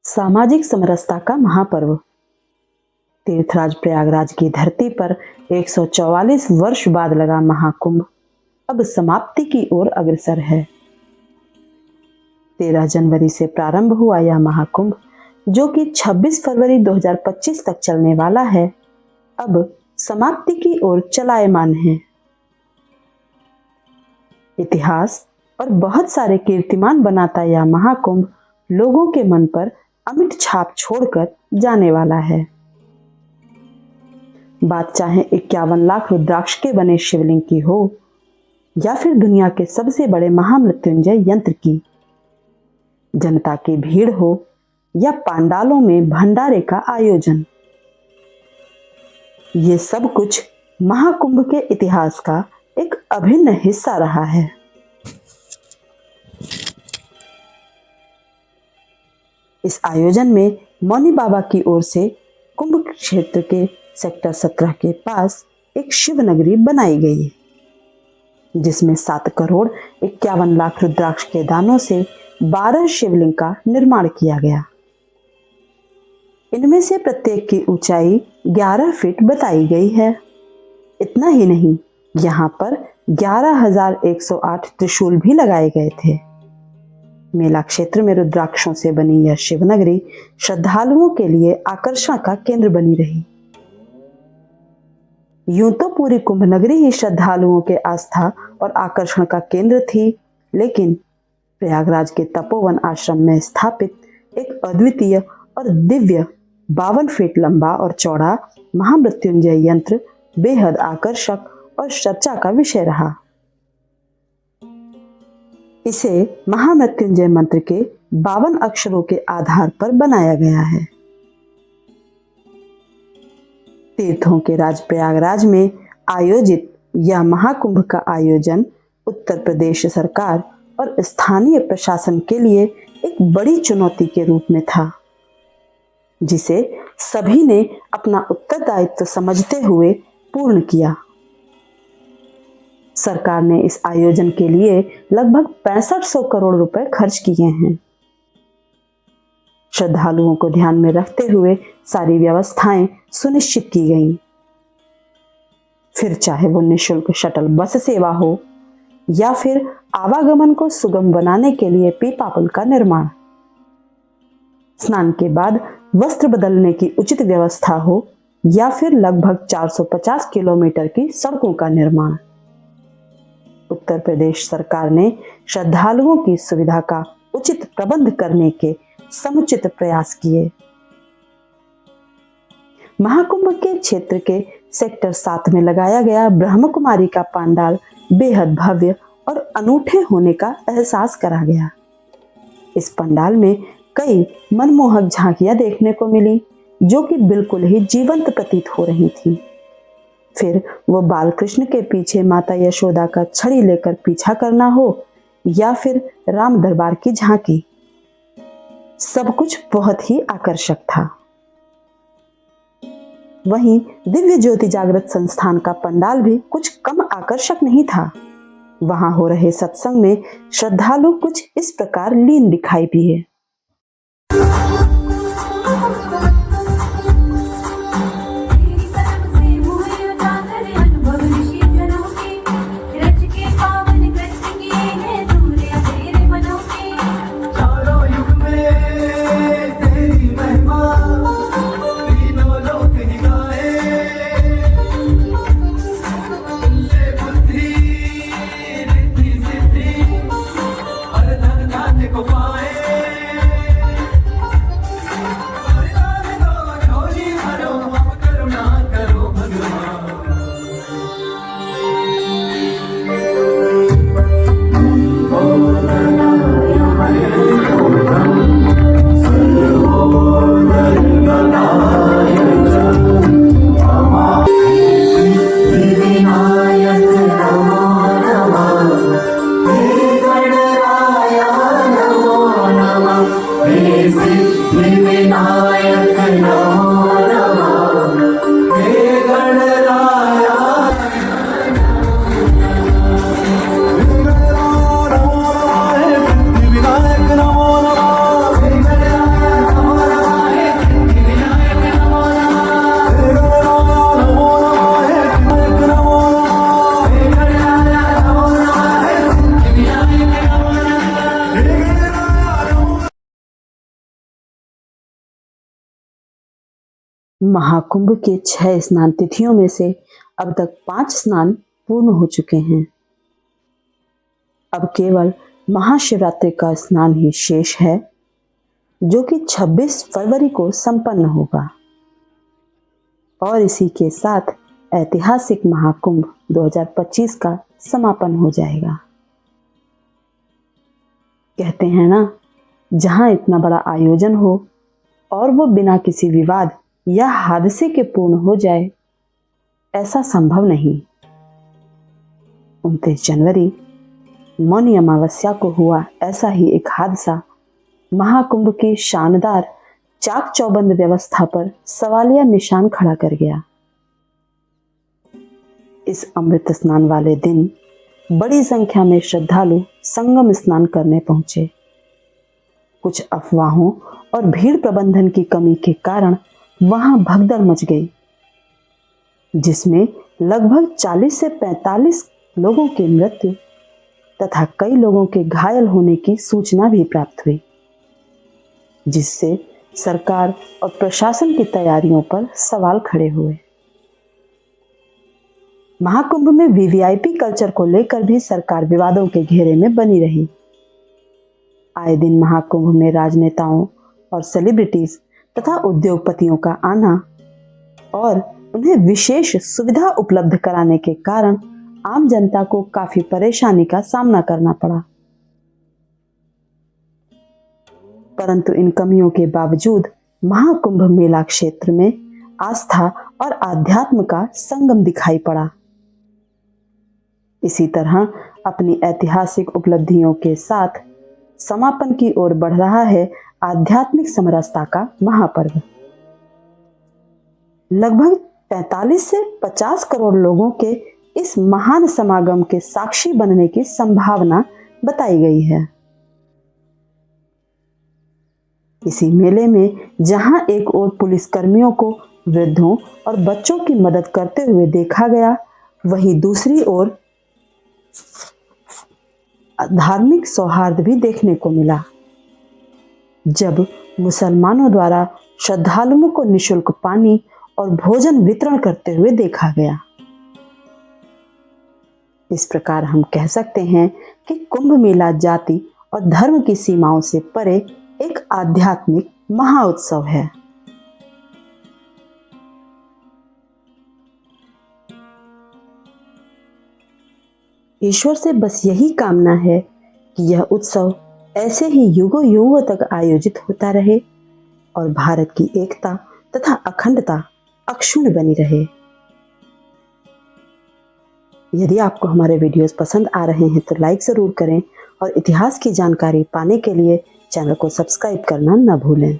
सामाजिक समरसता का महापर्व। तीर्थराज प्रयागराज की धरती पर 144 वर्ष बाद लगा महाकुंभ अब समाप्ति की ओर अग्रसर है। 13 जनवरी से प्रारंभ हुआ यह महाकुंभ, जो कि 26 फरवरी 2025 तक चलने वाला है, अब समाप्ति की ओर चलायमान है। इतिहास और बहुत सारे कीर्तिमान बनाता यह महाकुंभ लोगों के मन पर अमिट छाप छोड़कर जाने वाला है। बात चाहे 51 लाख रुद्राक्ष के बने शिवलिंग की हो या फिर दुनिया के सबसे बड़े महामृत्युंजय यंत्र की, जनता की भीड़ हो या पांडालों में भंडारे का आयोजन, ये सब कुछ महाकुंभ के इतिहास का एक अभिन्न हिस्सा रहा है। इस आयोजन में मौनी बाबा की ओर से कुंभ क्षेत्र के सेक्टर 17 के पास एक शिव नगरी बनाई गई है, जिसमें 7 करोड़ 51 लाख रुद्राक्ष के दानों से 12 शिवलिंग का निर्माण किया गया। इनमें से प्रत्येक की ऊंचाई 11 फीट बताई गई है। इतना ही नहीं, यहाँ पर 11,108 त्रिशूल भी लगाए गए थे। मेला क्षेत्र में रुद्राक्षों से बनी यह शिवनगरी श्रद्धालुओं के लिए आकर्षण का केंद्र बनी रही। यूं तो पूरी कुंभ नगरी ही श्रद्धालुओं के आस्था और आकर्षण का केंद्र थी, लेकिन प्रयागराज के तपोवन आश्रम में स्थापित एक अद्वितीय और दिव्य 52 फीट लंबा और चौड़ा महामृत्युंजय यंत्र बेहद आकर्षक और चर्चा का विषय रहा। इसे महामृत्युंजय मंत्र के 52 अक्षरों के आधार पर बनाया गया है। तीर्थों के राज प्रयागराज में आयोजित यह महाकुंभ का आयोजन उत्तर प्रदेश सरकार और स्थानीय प्रशासन के लिए एक बड़ी चुनौती के रूप में था, जिसे सभी ने अपना उत्तरदायित्व समझते हुए पूर्ण किया। सरकार ने इस आयोजन के लिए लगभग 6500 करोड़ रुपए खर्च किए हैं। श्रद्धालुओं को ध्यान में रखते हुए सारी व्यवस्थाएं सुनिश्चित की गईं। फिर चाहे वो निःशुल्क शटल बस सेवा हो या फिर आवागमन को सुगम बनाने के लिए पीपा पुल का निर्माण, स्नान के बाद वस्त्र बदलने की उचित व्यवस्था हो या फिर लगभग 450 किलोमीटर की सड़कों का निर्माण, उत्तर प्रदेश सरकार ने श्रद्धालुओं की सुविधा का उचित प्रबंध करने के समुचित प्रयास किए। महाकुंभ के क्षेत्र के सेक्टर 7 में लगाया गया ब्रह्म कुमारी का पंडाल बेहद भव्य और अनूठे होने का एहसास करा गया। इस पंडाल में कई मनमोहक झांकियां देखने को मिली, जो कि बिल्कुल ही जीवंत प्रतीत हो रही थी। फिर वो बालकृष्ण के पीछे माता यशोदा का छड़ी लेकर पीछा करना हो या फिर राम दरबार की झांकी, सब कुछ बहुत ही आकर्षक था। वहीं दिव्य ज्योति जागृत संस्थान का पंडाल भी कुछ कम आकर्षक नहीं था। वहां हो रहे सत्संग में श्रद्धालु कुछ इस प्रकार लीन दिखाई दिए। महाकुंभ के 6 स्नान तिथियों में से अब तक 5 स्नान पूर्ण हो चुके हैं। अब केवल महाशिवरात्रि का स्नान ही शेष है, जो कि 26 फरवरी को संपन्न होगा और इसी के साथ ऐतिहासिक महाकुंभ 2025 का समापन हो जाएगा। कहते हैं ना, जहां इतना बड़ा आयोजन हो और वो बिना किसी विवाद या हादसे के पूर्ण हो जाए, ऐसा संभव नहीं। 29 जनवरी मौनी अमावस्या को हुआ ऐसा ही एक हादसा महाकुंभ की शानदार चाक चौबंद व्यवस्था पर सवालिया निशान खड़ा कर गया। इस अमृत स्नान वाले दिन बड़ी संख्या में श्रद्धालु संगम स्नान करने पहुंचे। कुछ अफवाहों और भीड़ प्रबंधन की कमी के कारण वहां भगदड़ मच गई, जिसमें लगभग 40 से 45 लोगों की मृत्यु तथा कई लोगों के घायल होने की सूचना भी प्राप्त हुई, जिससे सरकार और प्रशासन की तैयारियों पर सवाल खड़े हुए। महाकुंभ में वीवीआईपी कल्चर को लेकर भी सरकार विवादों के घेरे में बनी रही। आए दिन महाकुंभ में राजनेताओं और सेलिब्रिटीज तथा उद्योगपतियों का आना और उन्हें विशेष सुविधा उपलब्ध कराने के कारण आम जनता को काफी परेशानी का सामना करना पड़ा। परंतु इन कमियों के बावजूद महाकुंभ मेला क्षेत्र में आस्था और आध्यात्म का संगम दिखाई पड़ा। इसी तरह अपनी ऐतिहासिक उपलब्धियों के साथ समापन की ओर बढ़ रहा है आध्यात्मिक समरसता का महापर्व। लगभग 45 से 50 करोड़ लोगों के इस महान समागम के साक्षी बनने की संभावना बताई गई है। इसी मेले में जहां एक ओर पुलिसकर्मियों को वृद्धों और बच्चों की मदद करते हुए देखा गया, वहीं दूसरी ओर धार्मिक सौहार्द भी देखने को मिला, जब मुसलमानों द्वारा श्रद्धालुओं को निःशुल्क पानी और भोजन वितरण करते हुए देखा गया। इस प्रकार हम कह सकते हैं कि कुंभ मेला जाति और धर्म की सीमाओं से परे एक आध्यात्मिक महाउत्सव है। ईश्वर से बस यही कामना है कि यह उत्सव ऐसे ही युगों युगों तक आयोजित होता रहे और भारत की एकता तथा अखंडता अक्षुण्ण बनी रहे। यदि आपको हमारे वीडियोस पसंद आ रहे हैं तो लाइक जरूर करें और इतिहास की जानकारी पाने के लिए चैनल को सब्सक्राइब करना न भूलें।